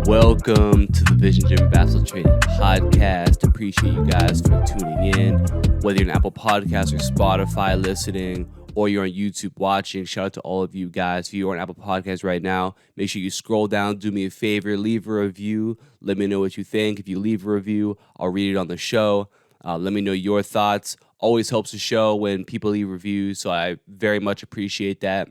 Welcome to the Vision Gym Basketball Training Podcast. Appreciate you guys for tuning in. Whether you're on Apple Podcasts or Spotify listening, or you're on YouTube watching, shout out to all of you guys. If you're on Apple Podcasts right now, make sure you scroll down, do me a favor, leave a review. Let me know what you think. If you leave a review, I'll read it on the show. Let me know your thoughts. Always helps the show when people leave reviews, so I very much appreciate that.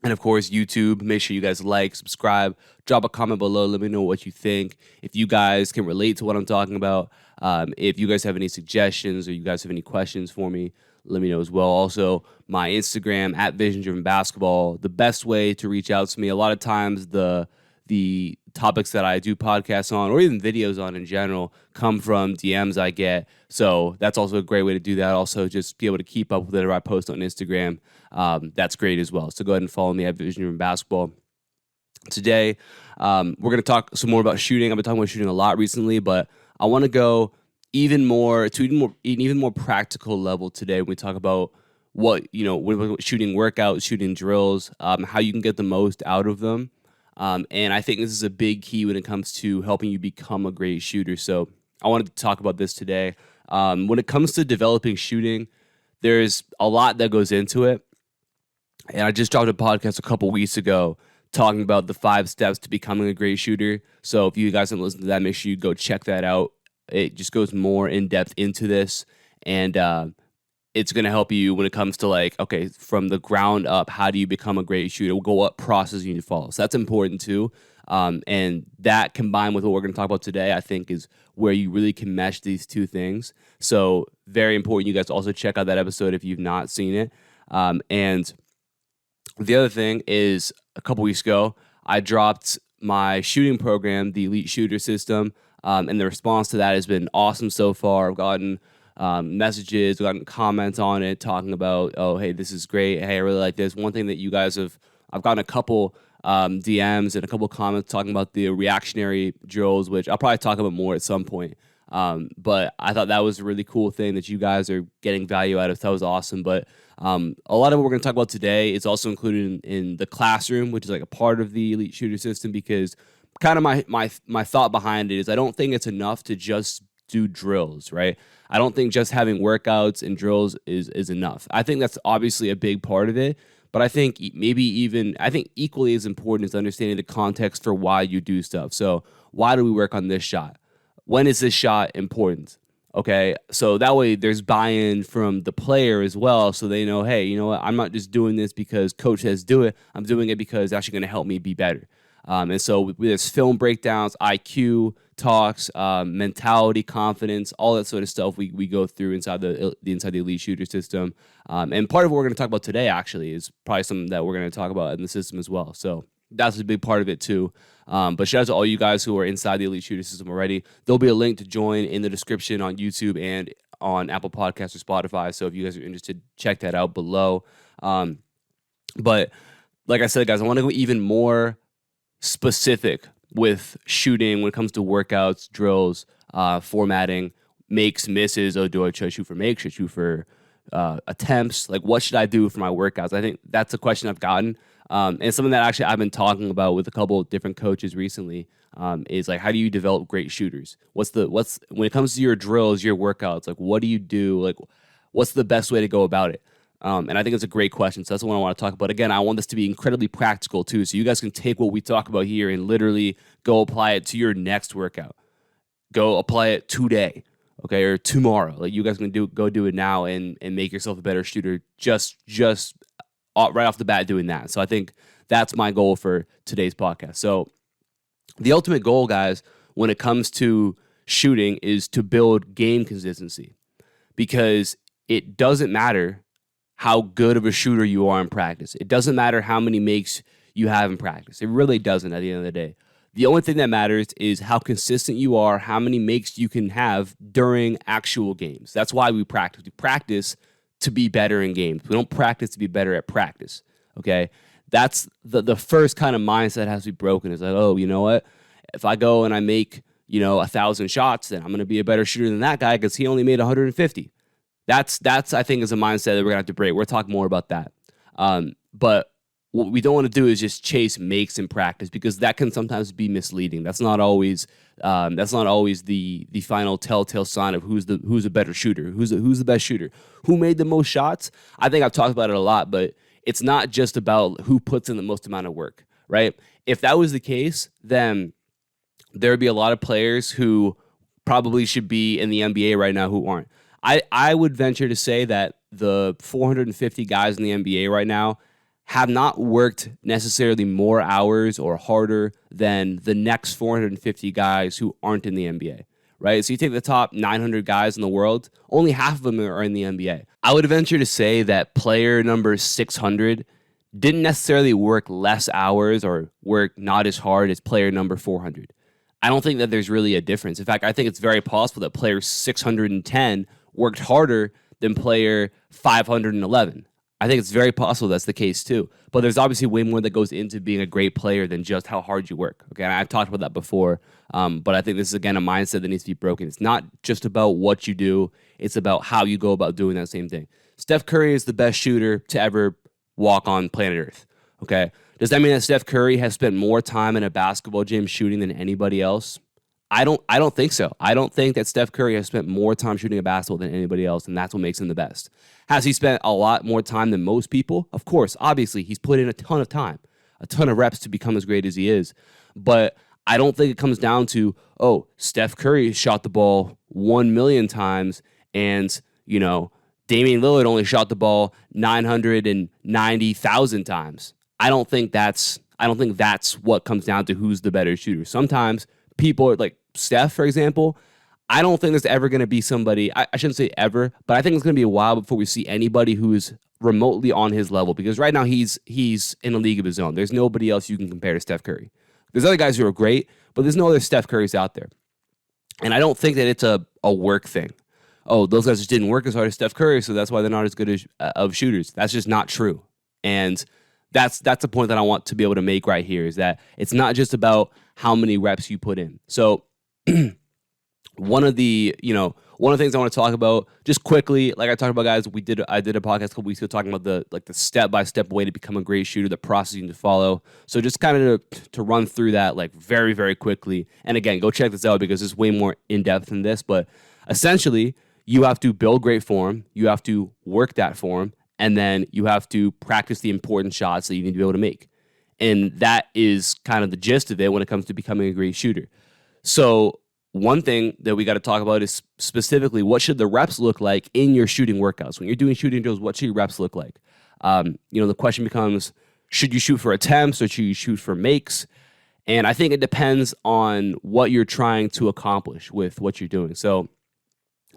And of course, YouTube, make sure you guys like, subscribe, drop a comment below. Let me know what you think. If you guys can relate to what I'm talking about, if you guys have any suggestions or you guys have any questions for me, let me know as well. Also, my Instagram, at Vision Driven Basketball, the best way to reach out to me. A lot of times the topics that I do podcasts on or even videos on in general come from DMs I get. So that's also a great way to do that. Also, just be able to keep up with whatever I post on Instagram. That's great as well. So go ahead and follow me at Vision Driven Basketball. Today, we're going to talk some more about shooting. I've been talking about shooting a lot recently, but I want to go even more practical level today when we talk about what, shooting workouts, shooting drills, how you can get the most out of them. And I think this is a big key when it comes to helping you become a great shooter. So I wanted to talk about this today. When it comes to developing shooting, there's a lot that goes into it. And I just dropped a podcast a couple weeks ago talking about the 5 steps to becoming a great shooter. So if you guys haven't listened to that, make sure you go check that out. It just goes more in depth into this. And it's going to help you when it comes to from the ground up, how do you become a great shooter? What process you need to follow. So that's important too. And that combined with what we're going to talk about today, I think is where you really can mesh these two things. So very important. You guys also check out that episode if you've not seen it. And the other thing is a couple weeks ago, I dropped my shooting program, the Elite Shooter System. And the response to that has been awesome so far. I've gotten messages, gotten comments on it talking about, oh, hey, this is great. Hey, I really like this. One thing that you guys I've gotten a couple DMs and a couple comments talking about the reactionary drills, which I'll probably talk about more at some point. But I thought that was a really cool thing that you guys are getting value out of. That was awesome. But a lot of what we're going to talk about today is also included in the classroom, which is like a part of the Elite Shooter System, because kind of my thought behind it is I don't think it's enough to just do drills, right? I don't think just having workouts and drills is enough. I think that's obviously a big part of it, but I think equally as important is understanding the context for why you do stuff. So why do we work on this shot? When is this shot important? Okay, so that way there's buy-in from the player as well, so they know, hey, you know what, I'm not just doing this because coach says do it. I'm doing it because it's actually going to help me be better. And so there's film breakdowns, IQ talks, mentality, confidence, all that sort of stuff we go through inside the Elite Shooter System. And part of what we're going to talk about today actually is probably something that we're going to talk about in the system as well. So that's a big part of it too. But shout out to all you guys who are inside the Elite Shooter System already. There'll be a link to join in the description on YouTube and on Apple Podcasts or Spotify. So if you guys are interested, check that out below. But like I said, guys, I want to go even more specific with shooting when it comes to workouts, drills, formatting, makes, misses. Oh, should I shoot for makes? Should I shoot for attempts? Like, what should I do for my workouts? I think that's a question I've gotten. And something that actually I've been talking about with a couple of different coaches recently is like, how do you develop great shooters? When it comes to your drills, your workouts, like, what do you do? Like, what's the best way to go about it? And I think it's a great question. So that's what I want to talk about. Again, I want this to be incredibly practical too. So you guys can take what we talk about here and literally go apply it to your next workout. Go apply it today, okay, or tomorrow. Like, you guys can go do it now and make yourself a better shooter just right off the bat doing that. So I think that's my goal for today's podcast. So the ultimate goal, guys, when it comes to shooting is to build game consistency, because it doesn't matter how good of a shooter you are in practice. It doesn't matter how many makes you have in practice. It really doesn't at the end of the day. The only thing that matters is how consistent you are, how many makes you can have during actual games. That's why we practice. We practice to be better in games. We don't practice to be better at practice, okay? That's the first kind of mindset has to be broken. It's like, oh, you know what? If I go and I make, 1,000 shots, then I'm going to be a better shooter than that guy because he only made 150. That's I think is a mindset that we're going to have to break. We'll talk more about that. But what we don't want to do is just chase makes in practice, because that can sometimes be misleading. That's not always the final telltale sign of who's a better shooter, who's the best shooter, who made the most shots. I think I've talked about it a lot, but it's not just about who puts in the most amount of work, right? If that was the case, then there would be a lot of players who probably should be in the NBA right now who aren't. I would venture to say that the 450 guys in the NBA right now have not worked necessarily more hours or harder than the next 450 guys who aren't in the NBA, right? So you take the top 900 guys in the world, only half of them are in the NBA. I would venture to say that player number 600 didn't necessarily work less hours or work not as hard as player number 400. I don't think that there's really a difference. In fact, I think it's very possible that player 610 worked harder than player 511. I think it's very possible that's the case too. But there's obviously way more that goes into being a great player than just how hard you work. Okay, and I've talked about that before, but I think this is, again, a mindset that needs to be broken. It's not just about what you do. It's about how you go about doing that same thing. Steph Curry is the best shooter to ever walk on planet Earth. Okay, does that mean that Steph Curry has spent more time in a basketball gym shooting than anybody else? I don't think so. I don't think that Steph Curry has spent more time shooting a basketball than anybody else, and that's what makes him the best. Has he spent a lot more time than most people? Of course, obviously, he's put in a ton of time, a ton of reps to become as great as he is. But I don't think it comes down to, oh, Steph Curry shot the ball 1 million times, and, Damian Lillard only shot the ball 990,000 times. I don't think that's what comes down to who's the better shooter. Sometimes people are like Steph, for example. I don't think there's ever going to be somebody, I shouldn't say ever, but I think it's going to be a while before we see anybody who's remotely on his level, because right now he's in a league of his own. There's nobody else you can compare to Steph Curry. There's other guys who are great, but there's no other Steph Currys out there. And I don't think that it's a work thing. Oh, those guys just didn't work as hard as Steph Curry, so that's why they're not as good as, of shooters. That's just not true. And that's a point that I want to be able to make right here, is that it's not just about how many reps you put in. So one of the things I want to talk about just quickly, like I talked about, guys, I did a podcast a couple weeks ago talking about the step-by-step way to become a great shooter, the process you need to follow. So just kind of to run through that like very, very quickly. And again, go check this out because it's way more in-depth than this. But essentially, you have to build great form, you have to work that form, and then you have to practice the important shots that you need to be able to make. And that is kind of the gist of it when it comes to becoming a great shooter. So one thing that we got to talk about is specifically, what should the reps look like in your shooting workouts? When you're doing shooting drills, what should your reps look like? The question becomes, should you shoot for attempts or should you shoot for makes? And I think it depends on what you're trying to accomplish with what you're doing. So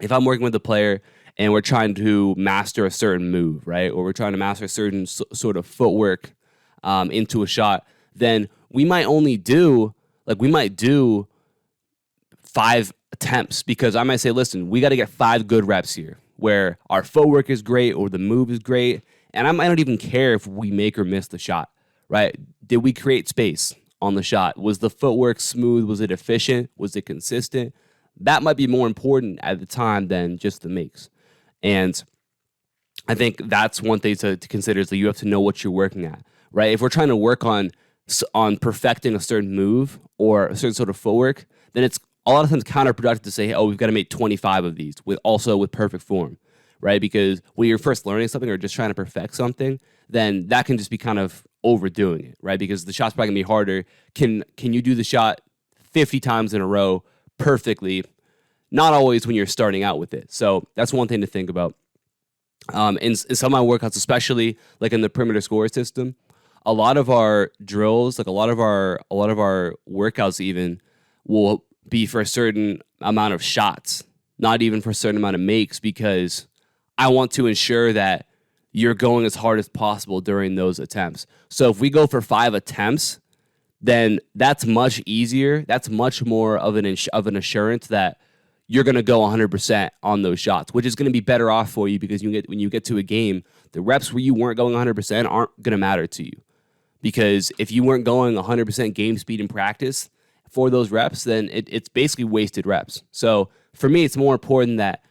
if I'm working with a player and we're trying to master a certain move, right, or we're trying to master a certain sort of footwork into a shot, then we might do 5 attempts, because I might say, listen, we got to get 5 good reps here where our footwork is great or the move is great, and I might not even care if we make or miss the shot, right? Did we create space on the shot? Was the footwork smooth? Was it efficient? Was it consistent? That might be more important at the time than just the makes. And I think that's one thing to consider, is that you have to know what you're working at, right? If we're trying to work on perfecting a certain move or a certain sort of footwork, then it's a lot of times counterproductive to say, hey, we've got to make 25 of these with perfect form, right? Because when you're first learning something or just trying to perfect something, then that can just be kind of overdoing it, right? Because the shot's probably going to be harder. Can you do the shot 50 times in a row perfectly? Not always when you're starting out with it. So that's one thing to think about. In some of my workouts, especially like in the perimeter score system, a lot of our drills, like a lot of our workouts even, will be for a certain amount of shots, not even for a certain amount of makes, because I want to ensure that you're going as hard as possible during those attempts. So if we go for 5 attempts, then that's much easier. That's much more of an assurance that you're going to go 100% on those shots, which is going to be better off for you, because when you get to a game, the reps where you weren't going 100% aren't going to matter to you. Because if you weren't going 100% game speed in practice for those reps, then it's basically wasted reps. So for me, it's more important that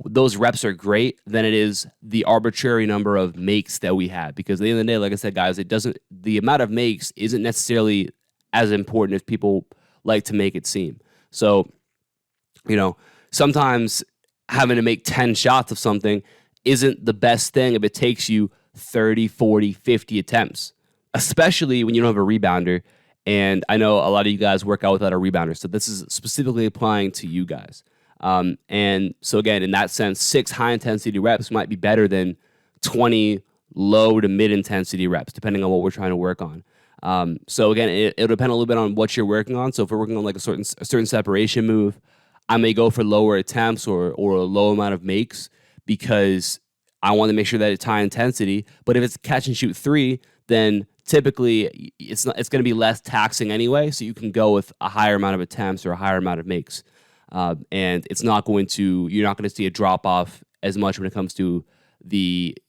those reps are great than it is the arbitrary number of makes that we have. Because at the end of the day, like I said, guys, the amount of makes isn't necessarily as important as people like to make it seem. So, sometimes having to make 10 shots of something isn't the best thing if it takes you 30, 40, 50 attempts, especially when you don't have a rebounder. And I know a lot of you guys work out without a rebounder, so this is specifically applying to you guys. And so again, in that sense, 6 high-intensity reps might be better than 20 low to mid-intensity reps, depending on what we're trying to work on. So again, it'll depend a little bit on what you're working on. So if we're working on like a certain separation move, I may go for lower attempts or a low amount of makes because I want to make sure that it's high intensity. But if it's catch and shoot 3, then typically it's going to be less taxing anyway. So you can go with a higher amount of attempts or a higher amount of makes. And you're not going to see a drop off as much when it comes to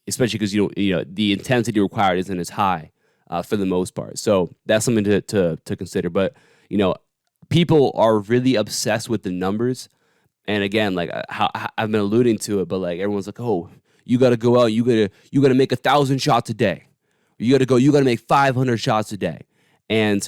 especially because the intensity required isn't as high for the most part. So that's something to consider. But people are really obsessed with the numbers, and again, like how I've been alluding to it, but like everyone's like, oh, you got to go out, you got to make 1,000 shots a day. You got to make 500 shots a day, and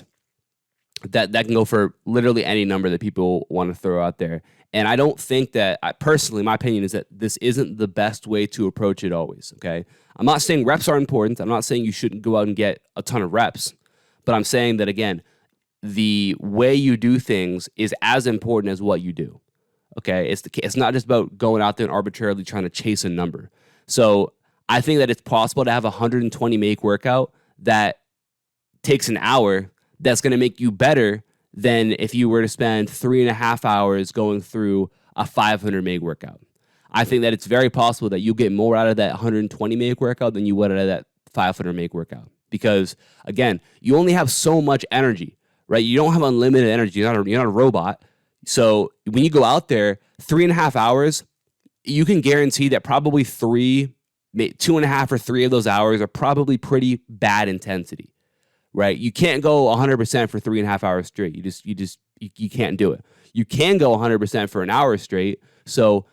that can go for literally any number that people want to throw out there. And I don't think that, personally, my opinion is that this isn't the best way to approach it always, okay? I'm not saying reps are important. I'm not saying you shouldn't go out and get a ton of reps. But I'm saying that, again, the way you do things is as important as what you do, okay? It's not just about going out there and arbitrarily trying to chase a number. So I think that it's possible to have a 120 make workout that takes an hour that's going to make you better than if you were to spend 3.5 hours going through a 500 meg workout. I think that it's very possible that you get more out of that 120 meg workout than you would out of that 500 meg workout. Because again, you only have so much energy, right? You don't have unlimited energy. You're not a robot. So when you go out there, 3.5 hours, you can guarantee that probably 2.5 or 3 of those hours are probably pretty bad intensity. Right? You can't go 100% for 3.5 hours straight. You can't do it. You can go 100% for an hour straight. So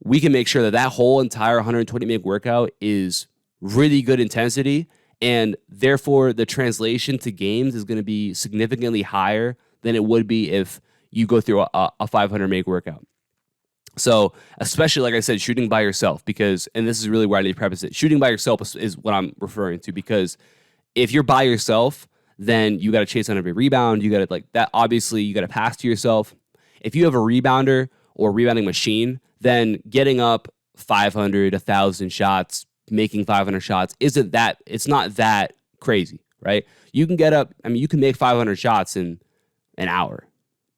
we can make sure that whole entire 120 minute workout is really good intensity, and therefore the translation to games is going to be significantly higher than it would be if you go through a 500 minute workout. So especially, like I said, shooting by yourself, and this is really where I need to preface it, shooting by yourself is what I'm referring to, because if you're by yourself, then you got to chase on every rebound. You got to obviously you got to pass to yourself. If you have a rebounder or a rebounding machine, then getting up 500, 1,000 shots, making 500 shots it's not that crazy, right? You can you can make 500 shots in an hour,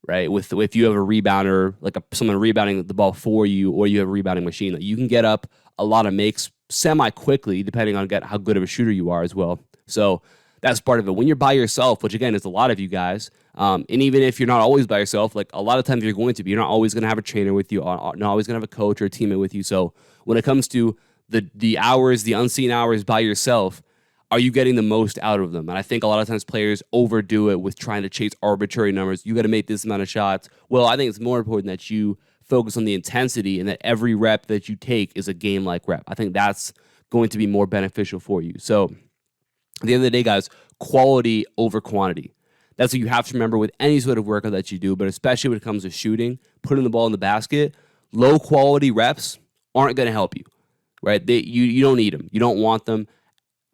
right? If you have a rebounder, someone rebounding the ball for you, or you have a rebounding machine, you can get up a lot of makes semi-quickly, depending on how good of a shooter you are as well. So that's part of it. When you're by yourself, which again is a lot of you guys, and even if you're not always by yourself, like a lot of times you're going to be, you're not always going to have a trainer with you, not always going to have a coach or a teammate with you. So when it comes to the hours, the unseen hours by yourself, are you getting the most out of them? And I think a lot of times players overdo it with trying to chase arbitrary numbers. You got to make this amount of shots. Well, I think it's more important that you focus on the intensity, and that every rep that you take is a game-like rep. I think that's going to be more beneficial for you. So at the end of the day, guys, quality over quantity. That's what you have to remember with any sort of workout that you do, but especially when it comes to shooting, putting the ball in the basket. Low quality reps aren't going to help you, right? You don't need them. You don't want them.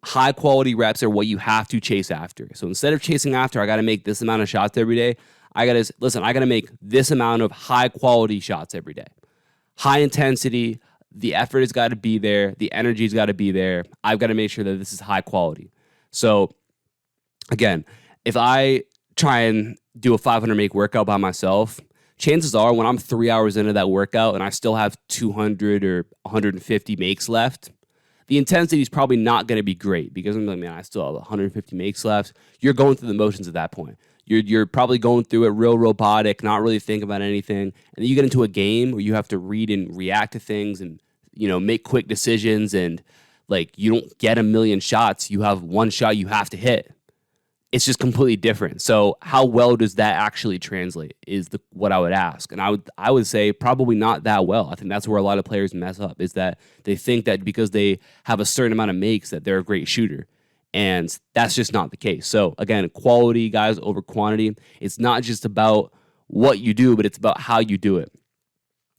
High quality reps are what you have to chase after. So instead of chasing after, I got to make this amount of shots every day, I got to make this amount of high quality shots every day. High intensity, the effort has got to be there, the energy's got to be there. I've got to make sure that this is high quality. So again, if I try and do a 500 make workout by myself, chances are when I'm 3 hours into that workout and I still have 200 or 150 makes left, the intensity is probably not going to be great, because I'm like, man, I still have 150 makes left. You're going through the motions at that point. You're probably going through it real robotic, not really thinking about anything. And then you get into a game where you have to read and react to things and, make quick decisions, and you don't get a million shots. You have one shot you have to hit. it's just completely different. So how well does that actually translate is what I would ask. And I would say probably not that well. I think that's where a lot of players mess up, is that they think that because they have a certain amount of makes that they're a great shooter. And that's just not the case. So again, quality, guys, over quantity. It's not just about what you do, but it's about how you do it.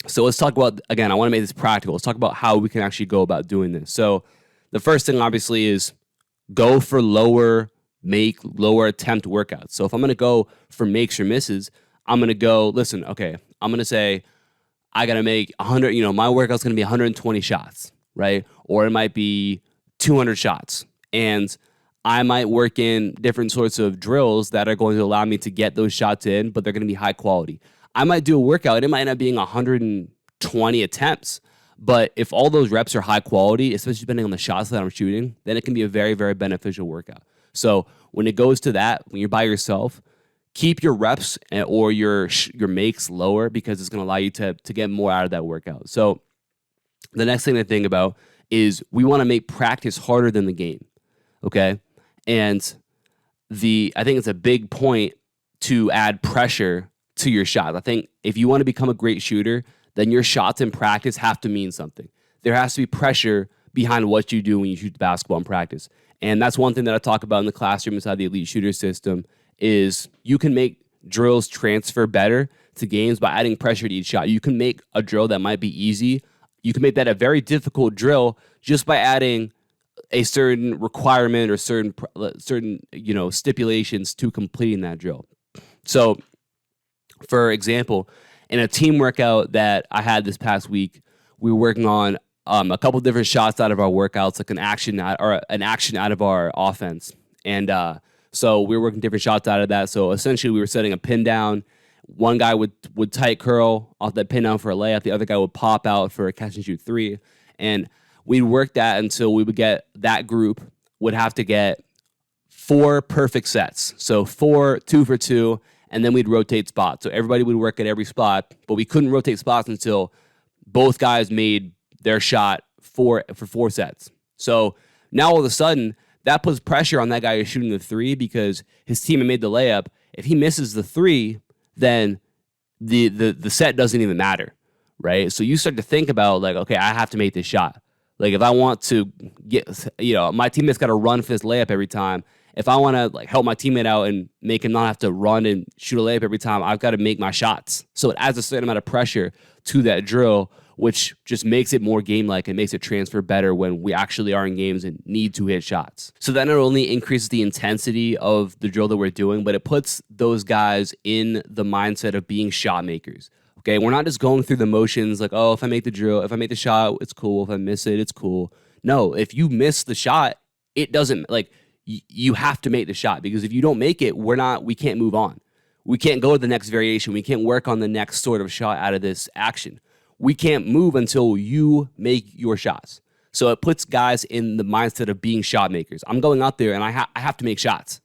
So let's talk about, again, I want to make this practical. Let's talk about how we can actually go about doing this. So the first thing obviously is go for lower attempt workouts. So if I'm going to go for makes or misses, I'm going to go, listen, okay, I'm going to say I got to make 100, my workout's going to be 120 shots, right? Or it might be 200 shots. And I might work in different sorts of drills that are going to allow me to get those shots in, but they're going to be high quality. I might do a workout. It might end up being 120 attempts. But if all those reps are high quality, especially depending on the shots that I'm shooting, then it can be a very, very beneficial workout. So when it goes to that, when you're by yourself, keep your reps or your makes lower, because it's going to allow you to get more out of that workout. So the next thing to think about is we want to make practice harder than the game. Okay. And I think it's a big point to add pressure to your shots. I think if you want to become a great shooter, then your shots in practice have to mean something. There has to be pressure behind what you do when you shoot the basketball in practice. And that's one thing that I talk about in the classroom inside the Elite Shooter system is you can make drills transfer better to games by adding pressure to each shot. You can make a drill that might be easy. You can make that a very difficult drill just by adding a certain requirement or certain stipulations to completing that drill. So, for example, in a team workout that I had this past week, we were working on a couple different shots out of our workouts, like an action out of our offense. And so we were working different shots out of that. So essentially we were setting a pin down. One guy would tight curl off that pin down for a layup. The other guy would pop out for a catch and shoot three. And we'd work that until we would get, that group would have to get 4 perfect sets. So 4, 2 for 2, and then we'd rotate spots. So everybody would work at every spot, but we couldn't rotate spots until both guys made their shot for 4 sets. So now all of a sudden, that puts pressure on that guy who's shooting the 3 because his teammate made the layup. If he misses the 3, then the set doesn't even matter, right? So you start to think about, like, okay, I have to make this shot. Like, if I want to get, my teammate's got to run for this layup every time. If I want to help my teammate out and make him not have to run and shoot a layup every time, I've got to make my shots. So it adds a certain amount of pressure to that drill, which just makes it more game-like and makes it transfer better when we actually are in games and need to hit shots. So that not only increases the intensity of the drill that we're doing, but it puts those guys in the mindset of being shot makers. Okay, we're not just going through the motions like, oh, if I make the drill, if I make the shot, it's cool. If I miss it, it's cool. No, if you miss the shot, it doesn't, you have to make the shot, because if you don't make it, we can't move on. We can't go to the next variation. We can't work on the next sort of shot out of this action. We can't move until you make your shots. So it puts guys in the mindset of being shot makers. I'm going out there and I have to make shots,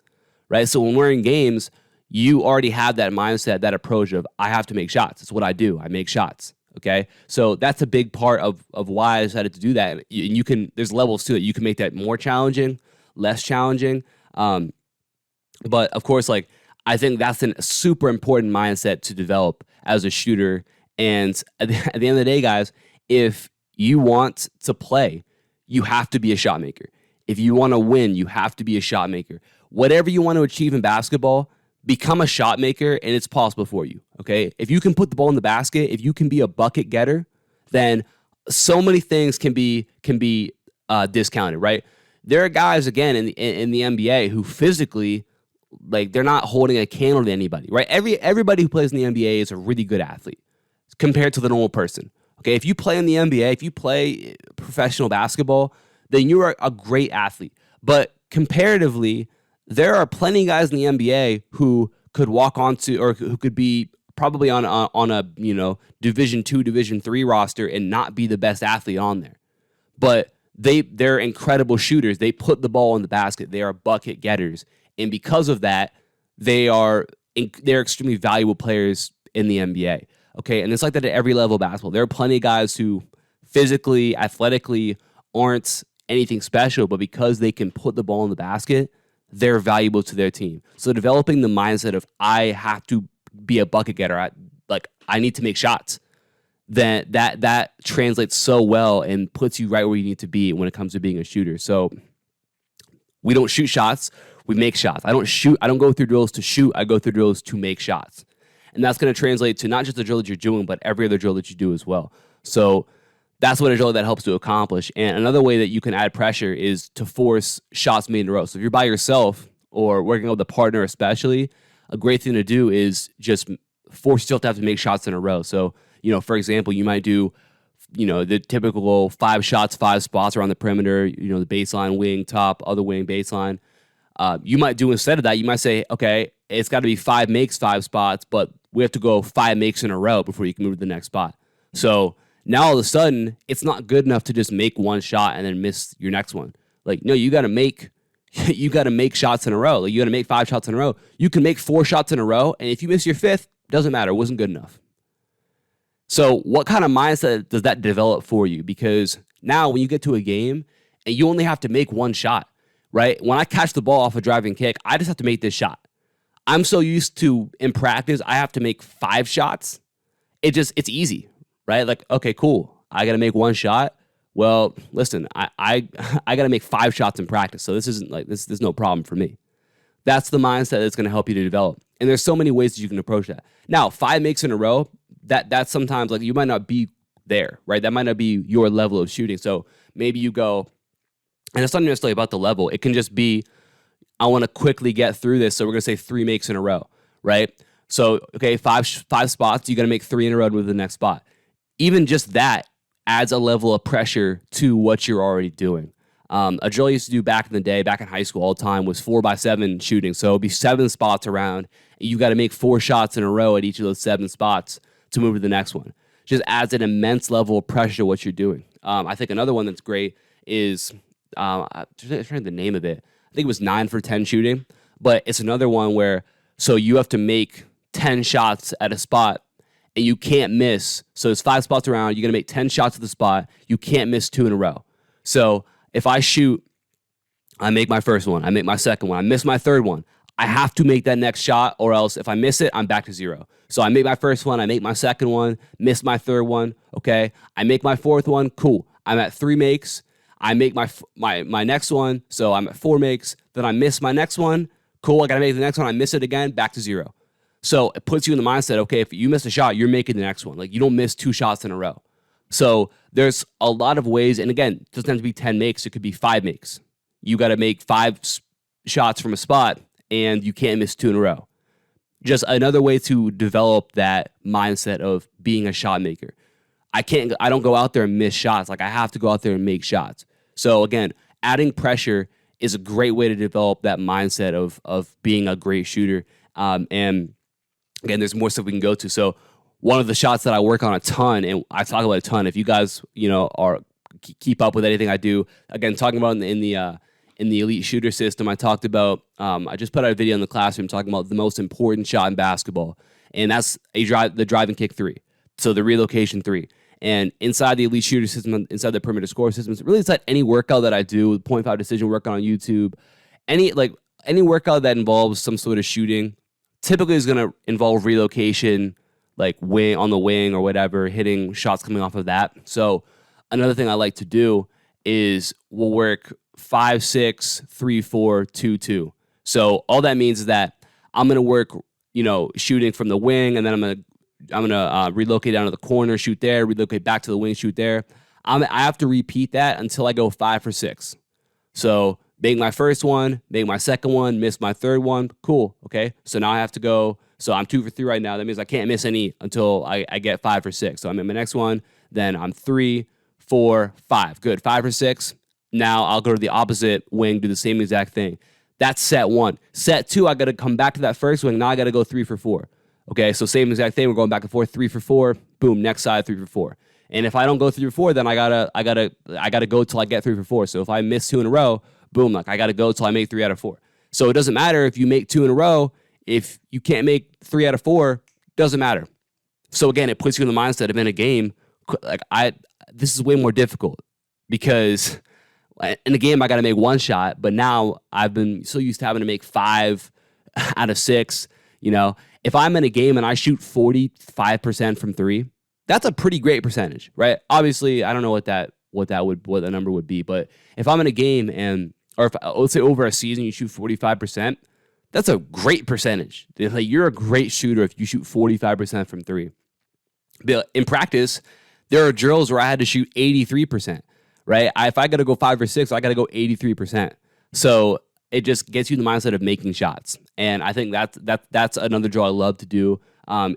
right? So when we're in games, you already have that mindset, that approach of I have to make shots. It's what I do. I make shots. Okay, so that's a big part of why I decided to do that. And you can, there's levels to it. You can make that more challenging, less challenging. But of course, I think that's a super important mindset to develop as a shooter. And at the end of the day, guys, if you want to play, you have to be a shot maker. If you want to win, you have to be a shot maker. Whatever you want to achieve in basketball, become a shot maker, and it's possible for you, okay? If you can put the ball in the basket, if you can be a bucket getter, then so many things can be discounted, right? There are guys, again, in the NBA who physically, they're not holding a candle to anybody, right? Everybody who plays in the NBA is a really good athlete compared to the normal person, okay? If you play in the NBA, if you play professional basketball, then you are a great athlete. But comparatively, there are plenty of guys in the NBA who could walk onto, or who could be probably on a Division II, Division III roster and not be the best athlete on there. But they're incredible shooters. They put the ball in the basket. They are bucket getters, and because of that, they're extremely valuable players in the NBA. Okay, and it's like that at every level of basketball. There are plenty of guys who physically, athletically aren't anything special, but because they can put the ball in the basket, they're valuable to their team. So developing the mindset of I have to be a bucket getter, I need to make shots, then that translates so well and puts you right where you need to be when it comes to being a shooter. So we don't shoot shots, we make shots. I don't go through drills to shoot, I go through drills to make shots. And that's going to translate to not just the drill that you're doing, but every other drill that you do as well. So that's what a drill that helps to accomplish. And another way that you can add pressure is to force shots made in a row. So if you're by yourself or working with a partner especially, a great thing to do is just force yourself to have to make shots in a row. So, for example, you might do, the typical 5 shots, 5 spots around the perimeter, the baseline, wing, top, other wing, baseline. You might do instead of that, you might say, okay, it's got to be 5 makes, 5 spots, but we have to go 5 makes in a row before you can move to the next spot. So now all of a sudden, it's not good enough to just make one shot and then miss your next one. Like, no, you got to make shots in a row. Like, you got to make 5 shots in a row. You can make 4 shots in a row, and if you miss your 5th, doesn't matter. It wasn't good enough. So what kind of mindset does that develop for you? Because now when you get to a game and you only have to make one shot, right? When I catch the ball off a driving kick, I just have to make this shot. I'm so used to, in practice, I have to make 5 shots. It's easy, right? Like, okay, cool. I got to make 1 shot. Well, listen, I got to make 5 shots in practice. So this isn't like, there's no problem for me. That's the mindset that's going to help you to develop. And there's so many ways that you can approach that. Now, 5 makes in a row, that's sometimes like you might not be there, right? That might not be your level of shooting. So maybe you go, and it's not necessarily about the level. It can just be, I want to quickly get through this. So we're going to say 3 makes in a row, right? So, okay, 5 spots, you got to make 3 in a row to move to the next spot. Even just that adds a level of pressure to what you're already doing. A drill I used to do back in the day, back in high school all the time, was 4x7 shooting. So it'd be 7 spots around. You got to make 4 shots in a row at each of those 7 spots to move to the next one. Just adds an immense level of pressure to what you're doing. I think another one that's great is, I'm trying to think the name of it. I think it was 9 for 10 shooting, but it's another one where, so you have to make 10 shots at a spot and you can't miss. So there's 5 spots around. You're going to make 10 shots at the spot. You can't miss 2 in a row. So if I shoot, I make my first one, I make my second one, I miss my third one, I have to make that next shot, or else if I miss it, I'm back to 0. So I make my first one, I make my second one, miss my third one, okay? I make my fourth one, cool. I'm at 3 makes. I make my next one, so I'm at 4 makes. Then I miss my next one, cool. I got to make the next one. I miss it again, back to 0. So it puts you in the mindset, okay, if you miss a shot, you're making the next one. Like, you don't miss 2 shots in a row. So there's a lot of ways, and again, it doesn't have to be 10 makes. It could be 5 makes. You got to make 5 shots from a spot, and you can't miss 2 in a row. Just another way to develop that mindset of being a shot maker. I don't go out there and miss shots. Like, I have to go out there and make shots. So again, adding pressure is a great way to develop that mindset of being a great shooter. And again, there's more stuff we can go to. So one of the shots that I work on a ton, and I talk about a ton, if you guys, keep up with anything I do, again, talking about in the elite shooter system, I talked about, I just put out a video in the classroom talking about the most important shot in basketball, and that's the drive and kick 3. So the relocation 3. And inside the elite shooter system, inside the perimeter score system, really inside any workout that I do, 0.5 decision workout on YouTube, any workout that involves some sort of shooting, typically is going to involve relocation, like wing on the wing or whatever, hitting shots coming off of that. So another thing I like to do is we'll work 5-6, 3-4, 2-2. So all that means is that I'm going to work, shooting from the wing, and then I'm gonna relocate down to the corner, shoot there, relocate back to the wing, shoot there. I have to repeat that until I go 5 for 6. So make my first one, make my second one, miss my third one. Cool. Okay. So now I have to go. So I'm 2 for 3 right now. That means I can't miss any until I get 5 for 6. So I'm in my next one. Then I'm 3, 4, 5. Good. 5 for 6. Now I'll go to the opposite wing, do the same exact thing. That's set 1. Set 2, I got to come back to that first wing. Now I got to go 3 for 4. Okay, so same exact thing. We're going back and forth, 3 for 4. Boom, next side, 3 for 4. And if I don't go 3 for 4, then I gotta go till I get 3 for 4. So if I miss 2 in a row, boom, like I gotta go till I make 3 out of 4. So it doesn't matter if you make 2 in a row. If you can't make 3 out of 4, doesn't matter. So again, it puts you in the mindset of in a game, like this is way more difficult because in the game I got to make one shot, but now I've been so used to having to make 5 out of 6. You know, if I'm in a game and I shoot 45% from 3, that's a pretty great percentage, right? Obviously, I don't know what the number would be, but if I'm in a game or if let's say over a season you shoot 45%, that's a great percentage. Like, you're a great shooter if you shoot 45% from 3. But in practice, there are drills where I had to shoot 83%, right? If I got to go 5 or 6, I got to go 83%. So it just gets you in the mindset of making shots. And I think that's another drill I love to do.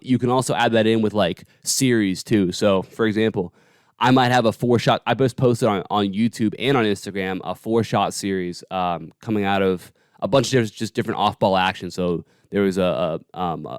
You can also add that in with like series too. So for example, I might have a 4-shot. I just posted on YouTube and on Instagram a 4-shot series coming out of a bunch of just different off-ball action. So there was an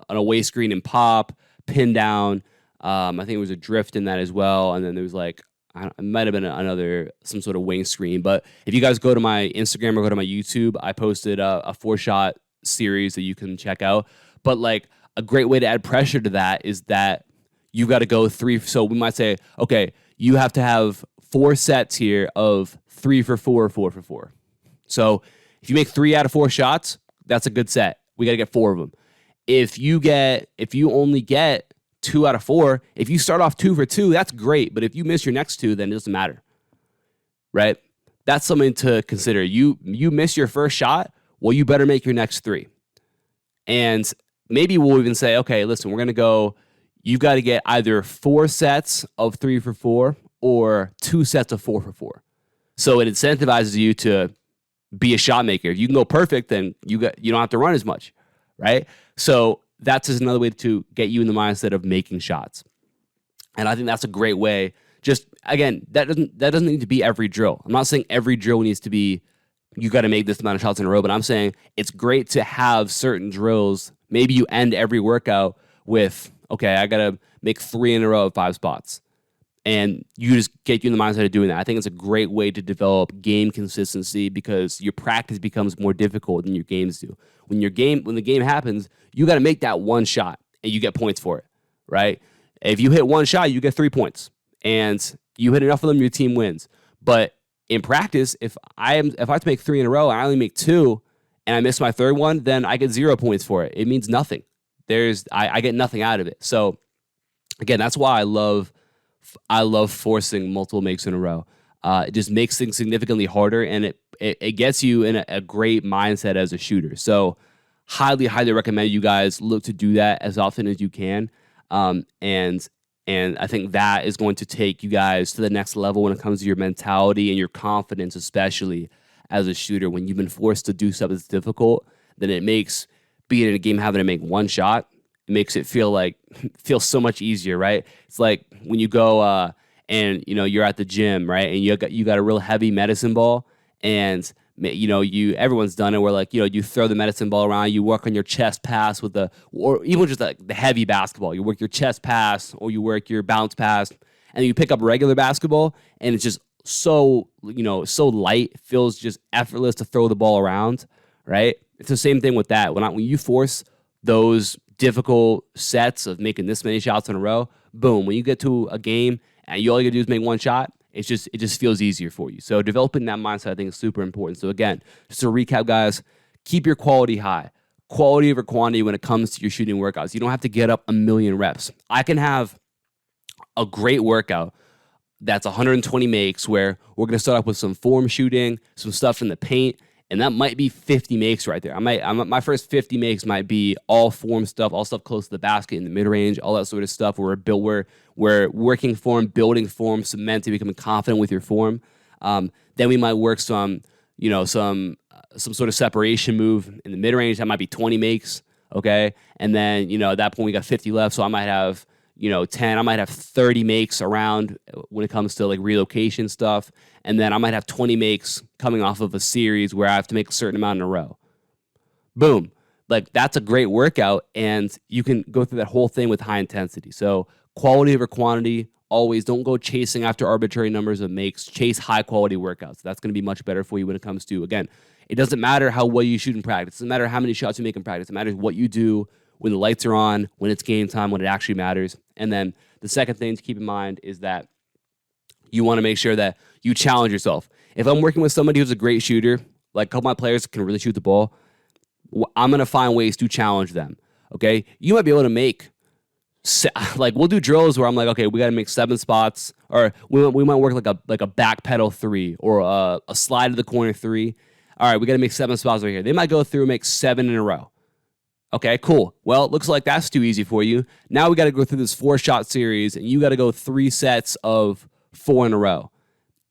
away screen and pop, pin down. I think there was a drift in that as well. And then there was like, it might have been some sort of wing screen. But if you guys go to my Instagram or go to my YouTube, I posted a 4-shot series that you can check out. But like a great way to add pressure to that is that you got to go 3. So we might say, okay, you have to have 4 sets here of 3 for 4, 4 for 4. So if you make 3 out of 4 shots, that's a good set. We got to get 4 of them. If you only get 2 out of 4, if you start off 2 for 2, that's great. But if you miss your next 2, then it doesn't matter, right? That's something to consider. You miss your first shot, well, you better make your next 3. And maybe we'll even say, okay, listen, we're going to go, you got to get either 4 sets of 3 for 4 or 2 sets of 4 for 4. So it incentivizes you to be a shot maker. If you can go perfect, then you don't have to run as much, right? So that's just another way to get you in the mindset of making shots. And I think that's a great way. Just, again, that doesn't need to be every drill. I'm not saying every drill needs to be, you got to make this amount of shots in a row, but I'm saying it's great to have certain drills. Maybe you end every workout with, okay, I got to make 3 in a row of 5 spots. And you just get you in the mindset of doing that. I think it's a great way to develop game consistency because your practice becomes more difficult than your games do. When the game happens, you got to make that one shot and you get points for it, right? If you hit one shot, you get 3 points. And you hit enough of them, your team wins. But in practice, if I have to make 3 in a row and I only make 2 and I miss my third one, then I get 0 points for it. It means nothing. I get nothing out of it. So again, that's why I love forcing multiple makes in a row. It just makes things significantly harder, and it gets you in a great mindset as a shooter. So highly, highly recommend you guys look to do that as often as you can. And I think that is going to take you guys to the next level when it comes to your mentality and your confidence, especially as a shooter. When you've been forced to do something that's difficult, then it makes being in a game having to make one shot, it makes it feel so much easier, right? It's like when you go and you're at the gym, right? And you got a real heavy medicine ball, and everyone's done it where you throw the medicine ball around, you work on your chest pass or even just like the heavy basketball. You work your chest pass or you work your bounce pass, and you pick up regular basketball, and it's just so light, it feels just effortless to throw the ball around, right? It's the same thing with that. When you force those difficult sets of making this many shots in a row, boom, when you get to a game and all you gotta do is make one shot, it just feels easier for you. So developing that mindset, I think, is super important. So again, just to recap, guys, keep your quality high. Quality over quantity when it comes to your shooting workouts. You don't have to get up a million reps. I can have a great workout that's 120 makes where we're going to start off with some form shooting, some stuff in the paint, and that might be 50 makes right there. My first 50 makes might be all form stuff, all stuff close to the basket in the mid-range, all that sort of stuff where we're working form, building form, cementing, becoming confident with your form. Then we might work some sort of separation move in the mid-range. That might be 20 makes, okay? And then, at that point we got 50 left, so I might have 10, I might have 30 makes around when it comes to like relocation stuff. And then I might have 20 makes coming off of a series where I have to make a certain amount in a row. Boom. Like, that's a great workout, and you can go through that whole thing with high intensity. So quality over quantity, always. Don't go chasing after arbitrary numbers of makes. Chase high quality workouts. That's going to be much better for you when it comes to, again, it doesn't matter how well you shoot in practice. It doesn't matter how many shots you make in practice. It matters what you do when the lights are on, when it's game time, when it actually matters. And then the second thing to keep in mind is that You want to make sure that you challenge yourself. If I'm working with somebody who's a great shooter, like a couple of my players can really shoot the ball, I'm going to find ways to challenge them. Okay. You might be able to make, like, we'll do drills where I'm like, okay, we got to make 7 spots, or we might work like a back pedal 3 or a slide to the corner 3. All right, we got to make 7 spots right here. They might go through and make 7 in a row. Okay, cool. Well, it looks like that's too easy for you. Now we got to go through this 4-shot series, and you got to go 3 sets of 4 in a row.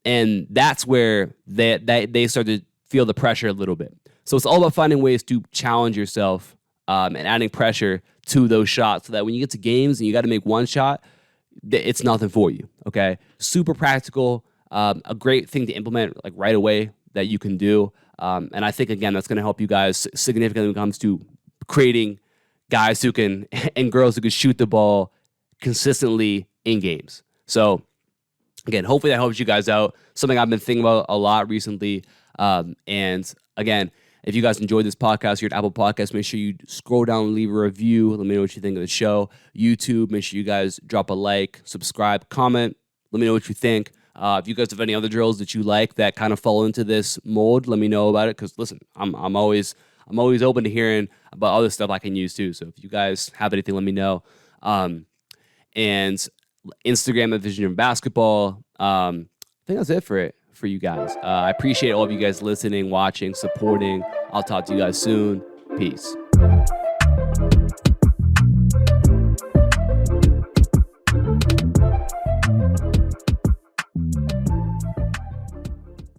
And that's where they start to feel the pressure a little bit. So it's all about finding ways to challenge yourself and adding pressure to those shots so that when you get to games and you got to make 1 shot, it's nothing for you, okay? Super practical, a great thing to implement like right away that you can do. And I think, again, that's going to help you guys significantly when it comes to creating guys who can and girls who can shoot the ball consistently in games. So, again, hopefully that helps you guys out. Something I've been thinking about a lot recently. And again, if you guys enjoyed this podcast, you're at Apple Podcasts, make sure you scroll down and leave a review. Let me know what you think of the show. YouTube, make sure you guys drop a like, subscribe, comment. Let me know what you think. If you guys have any other drills that you like that kind of fall into this mold, let me know about it. Because listen, I'm always open to hearing about other stuff I can use too. So if you guys have anything, let me know. And Instagram at Vision Driven Basketball. I think that's it for you guys. I appreciate all of you guys listening, watching, supporting. I'll talk to you guys soon. Peace.